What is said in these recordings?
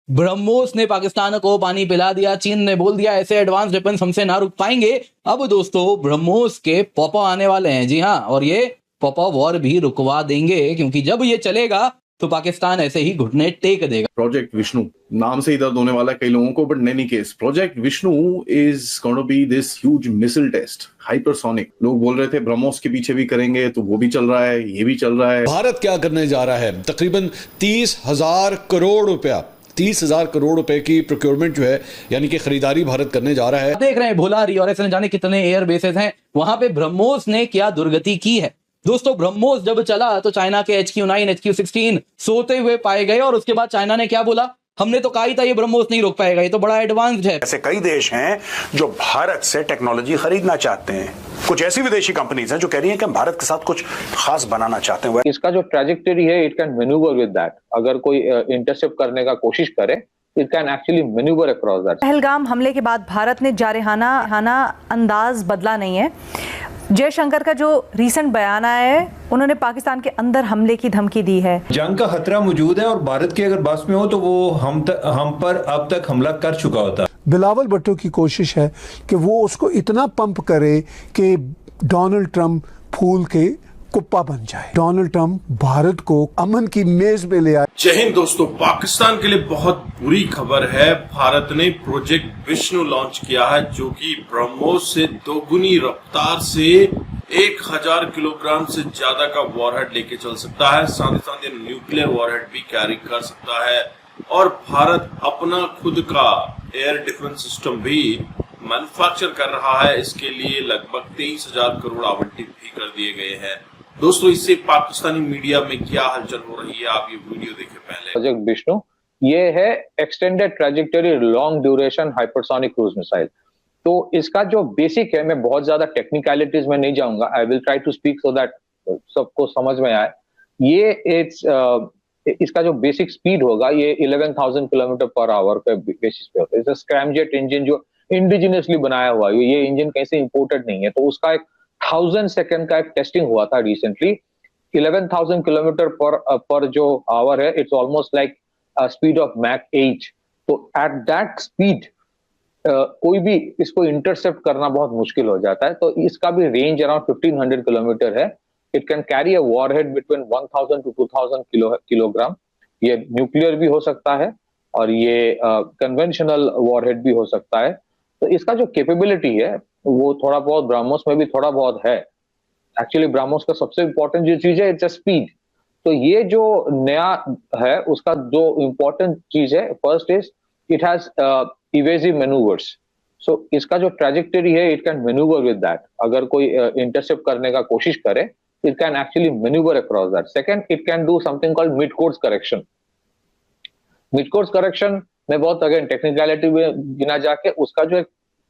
ब्रह्मोस ने पाकिस्तान को पानी पिला दिया। चीन ने बोल दिया ऐसे एडवांस वेपन्स हमसे ना रुक पाएंगे। अब दोस्तों ब्रह्मोस के पॉपा आने वाले हैं, जी हाँ, और ये पॉपा वॉर भी रुकवा देंगे, क्योंकि जब ये चलेगा तो पाकिस्तान ऐसे ही घुटने टेक देगा। प्रोजेक्ट विष्णु नाम से ही दर्द होने वाला है कई लोगों को, but in any case project Vishnu is going to be this huge missile test, hypersonic. लोग बोल रहे थे ब्रह्मोस के पीछे भी करेंगे, तो वो भी चल रहा है, ये भी चल रहा है। भारत क्या करने जा रहा है? तकरीबन 30,000 करोड़ रुपया 30,000 करोड़ रुपए की प्रोक्योरमेंट जो है, यानी कि खरीदारी भारत करने जा रहा है। देख रहे हैं भोलारी और ऐसे न जाने कितने एयर बेसेस हैं, वहां पे ब्रह्मोस ने क्या दुर्गति की है। दोस्तों ब्रह्मोस जब चला तो चाइना के HQ-9 HQ-16 सोते हुए पाए गए, और उसके बाद चाइना ने क्या बोला, हमने तो कहा ही था ये ब्रह्मोस नहीं रोक पाएगा, ये तो बड़ा एडवांस्ड है। ऐसे कई देश हैं जो भारत से टेक्नोलॉजी खरीदना चाहते हैं। कुछ ऐसी विदेशी कंपनीज हैं जो कह रही हैं कि हम भारत के साथ कुछ खास बनाना चाहते हैं। इसका जो ट्रैजेक्टरी है, it can manoeuvre with that. अगर कोई इंटरसेप्ट करने का कोशिश करे, it can actually manoeuvre across that. Pahalgam हमले के बाद भारत ने जारहाना अंदाज बदला नहीं है। जयशंकर का जो रीसेंट बयान आया है, उन्होंने पाकिस्तान के अंदर हमले की धमकी दी है। जंग का खतरा मौजूद है और भारत की अगर बस में हो तो वो हम पर अब तक हमला कर चुका होता। बिलावल भुट्टो की कोशिश है कि वो उसको इतना पंप करे कि डोनाल्ड ट्रंप फूल के कुप्पा बन जाए, डोनाल्ड ट्रंप भारत को अमन की मेज पे ले आए। जय हिंद दोस्तों, पाकिस्तान के लिए बहुत बुरी खबर है। भारत ने प्रोजेक्ट विष्णु लॉन्च किया है, जो कि ब्रह्मोस से दोगुनी रफ्तार से 1000 किलोग्राम से ज्यादा का वॉरहेड लेके चल सकता है। साथ ही साथ ये न्यूक्लियर वॉरहेड भी कैरी कर सकता है, और भारत अपना खुद का एयर डिफेंस सिस्टम भी मैन्युफैक्चर कर रहा है। इसके लिए लगभग 23,000 करोड़ आवंटित भी कर दिए गए हैं। दोस्तों इससे पाकिस्तानी मीडिया में क्या हलचल हो रही है, आप ये वीडियो देखें पहले। प्रोजेक्ट विष्णु ये है extended trajectory long duration hypersonic cruise missile. तो इसका जो बेसिक है, मैं बहुत ज्यादा टेक्निकलिटीज में नहीं जाऊंगा, I will try to speak so that सबको समझ में आए। ये इसका जो बेसिक स्पीड होगा, ये 11,000 किलोमीटर पर आवर के बेसिस पे होता है। इट्स स्क्रैमजेट इंजन जो इंडिजिनियसली बनाया हुआ है, ये इंजन कहीं से इंपोर्टेड नहीं है। तो उसका एक 1000 सेकंड का एक टेस्टिंग हुआ था रिसेंटली। 11,000 किलोमीटर पर जो आवर है, it's almost like speed of Mach 8। तो एट दैट स्पीड कोई भी इसको इंटरसेप्ट करना बहुत मुश्किल हो जाता है। तो इसका भी रेंज अराउंड 1500 किलोमीटर है। It can carry a warhead between 1000 to 2000 kilogram. ये न्यूक्लियर भी हो सकता है और ये कन्वेंशनल वॉरहेड भी हो सकता है। तो इसका जो कैपेबिलिटी है वो थोड़ा बहुत ब्रह्मोस में भी थोड़ा बहुत है। एक्चुअली ब्रह्मोस का सबसे इंपॉर्टेंट जो चीज है, इट्स अ स्पीड। तो ये जो नया है उसका जो इंपॉर्टेंट चीज है, first is it has evasive manoeuvres. So इसका जो ट्रैजेक्टरी है, it can manoeuvre with that. अगर कोई इंटरसेप्ट करने का कोशिश करे, it can actually manoeuvre across that. Second, it can do something called mid course correction. Mid course correction में बहुत अगेन टेक्निकलिटी में गिना जाके उसका जो एक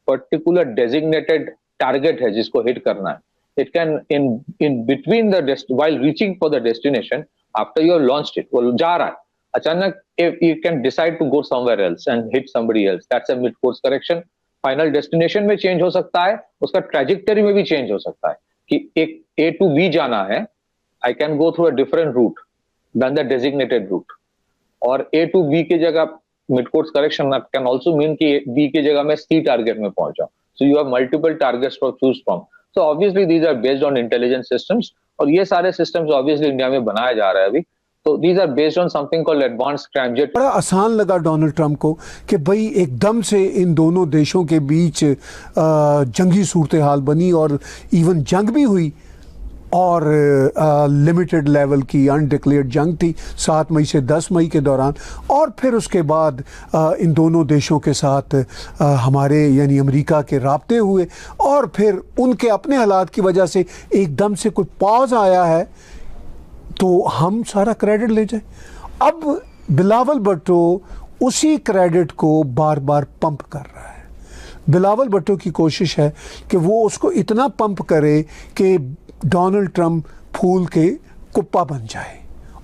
पर्टिकुलर डेजिग्नेटेड टारगेट है जिसको हिट करना है, it can in between the while reaching for the destination, after you have launched it, वो जा रहा है अचानक, you can decide to go somewhere else and hit somebody else. That's a mid course correction. Final destination में change हो सकता है, उसका ट्रैजेक्टरी में भी चेंज हो सकता है कि एक A to B जाना है, I can go through a different route than the designated route. और A to B की जगह mid course correction can also mean कि B की जगह मैं C टारगेट में पहुंचा। So you have multiple targets to choose from. So obviously these are based on intelligence systems, और ये सारे सिस्टम्स ऑब्वियसली इंडिया में बनाया जा रहा है अभी। तो these are based on something called advance scramjet. बड़ा आसान लगा डोनाल्ड ट्रंप को कि भाई एकदम से इन दोनों देशों के बीच जंगी सूरत हाल बनी, और इवन जंग भी हुई, और लिमिटेड लेवल की अनडिक्लेयर्ड जंग थी 7 मई से 10 मई के दौरान। और फिर उसके बाद इन दोनों देशों के साथ हमारे यानी अमेरिका के राब्ते हुए, और फिर उनके अपने हालात की वजह से एकदम से कोई पॉज आया है, तो हम सारा क्रेडिट ले जाए। अब बिलावल भुट्टो उसी क्रेडिट को बार बार पंप कर रहा है। बिलावल भुट्टो की कोशिश है कि वो उसको इतना पंप करे कि डोनाल्ड ट्रंप फूल के कुप्पा बन जाए,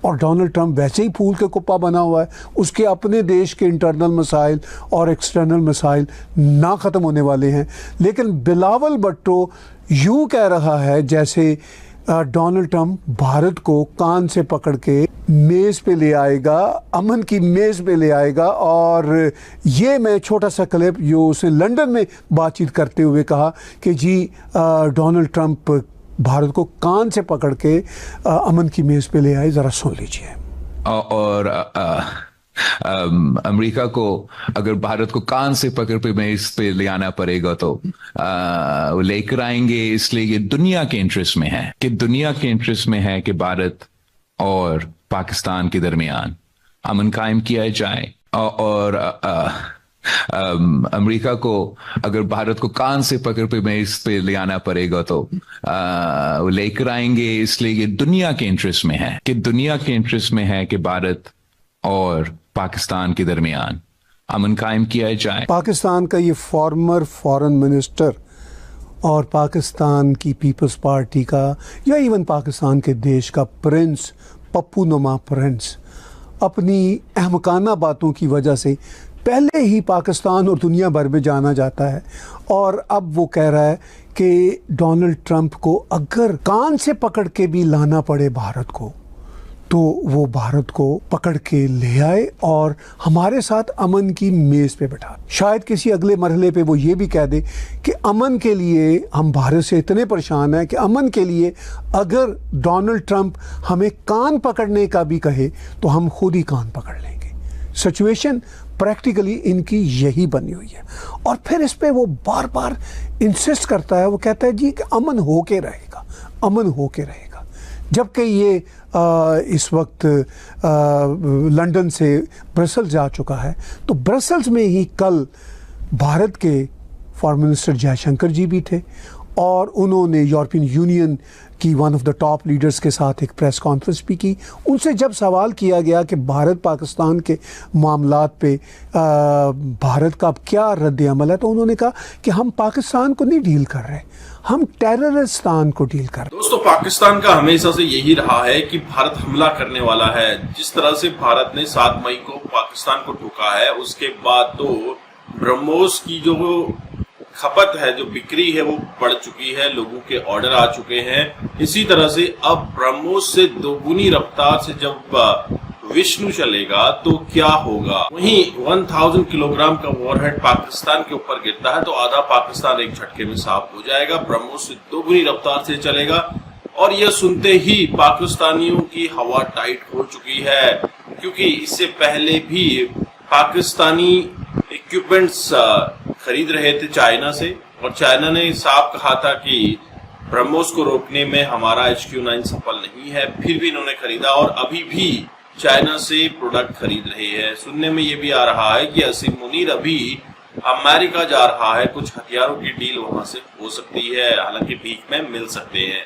और डोनाल्ड ट्रंप वैसे ही फूल के कुप्पा बना हुआ है। उसके अपने देश के इंटरनल मसाइल और एक्सटर्नल मसाइल ना ख़त्म होने वाले हैं। लेकिन बिलावल भुट्टो यूँ कह रहा है जैसे डोनाल्ड ट्रंप भारत को कान से पकड़ के मेज पे ले आएगा, अमन की मेज पे ले आएगा। और ये मैं छोटा सा क्लिप जो उसने लंदन में बातचीत करते हुए कहा कि जी डोनाल्ड ट्रंप भारत को कान से पकड़ के अमन की मेज पे ले आए, ज़रा सुन लीजिए। और अमेरिका को अगर भारत को कान से पकड़ पे मेज पे ले आना पड़ेगा तो वो लेकर आएंगे, इसलिए ये दुनिया के इंटरेस्ट में है कि भारत और पाकिस्तान के दरमियान अमन कायम किया जाए। और अमेरिका को अगर भारत को कान से पकड़ पे मेज पे ले आना पड़ेगा तो वो लेकर आएंगे, इसलिए ये दुनिया के इंटरेस्ट में है कि भारत और पाकिस्तान के दरमियान अमन कायम किया जाए। पाकिस्तान का ये फॉर्मर फॉरेन मिनिस्टर और पाकिस्तान की पीपल्स पार्टी का या इवन पाकिस्तान के देश का प्रिंस, पप्पू नुमा प्रिंस, अपनी अहमकाना बातों की वजह से पहले ही पाकिस्तान और दुनिया भर में जाना जाता है। और अब वो कह रहा है कि डोनाल्ड ट्रंप को अगर कान से पकड़ के भी लाना पड़े भारत को, तो वो भारत को पकड़ के ले आए और हमारे साथ अमन की मेज़ पे बैठा। शायद किसी अगले मरहले पे वो ये भी कह दे कि अमन के लिए हम भारत से इतने परेशान हैं कि अमन के लिए अगर डोनाल्ड ट्रंप हमें कान पकड़ने का भी कहे तो हम खुद ही कान पकड़ लेंगे। सिचुएशन प्रैक्टिकली इनकी यही बनी हुई है। और फिर इस पे वो बार बार इंसिस्ट करता है, वो कहता है जी कि अमन होके रहेगा। जबकि ये इस वक्त लंदन से ब्रसल्स जा चुका है। तो ब्रसल्स में ही कल भारत के फॉरेन मिनिस्टर जयशंकर जी भी थे और उन्होंने यूरोपियन यूनियन की one of the top leaders के साथ एक प्रेस कॉन्फ्रेंस भी की। उनसे जब सवाल किया गया कि भारत पाकिस्तान के मामलात पे भारत का अब क्या रद्द अमल है, तो उन्होंने कहा कि हम पाकिस्तान को नहीं डील कर रहे, हम टेररिस्तान को डील कर रहे। दोस्तों, पाकिस्तान का हमेशा से यही रहा है कि भारत हमला करने वाला है। जिस तरह से भारत ने 7 मई को पाकिस्तान को ठोका है, उसके बाद तो ब्रह्मोस की जो खपत है, जो बिक्री है, वो बढ़ चुकी है, लोगों के ऑर्डर आ चुके हैं। इसी तरह से अब ब्रह्मोस से दोगुनी रफ्तार से जब विष्णु चलेगा तो क्या होगा। वहीं 1000 किलोग्राम का वॉरहेड पाकिस्तान के ऊपर गिरता है तो आधा पाकिस्तान एक झटके में साफ हो जाएगा। ब्रह्मोस से दोगुनी रफ्तार से चलेगा और यह सुनते ही पाकिस्तानियों की हवा टाइट हो चुकी है, क्योंकि इससे पहले भी पाकिस्तानी इक्विपमेंट्स खरीद रहे थे चाइना से और चाइना ने साफ कहा था कि ब्रह्मोस को रोकने में हमारा HQ-9 सफल नहीं है, फिर भी इन्होंने खरीदा और अभी भी चाइना से प्रोडक्ट खरीद रहे हैं। सुनने में ये भी आ रहा है कि असीम मुनीर अभी अमेरिका जा रहा है, कुछ हथियारों की डील वहां से हो सकती है, हालांकि भीख में मिल सकते हैं।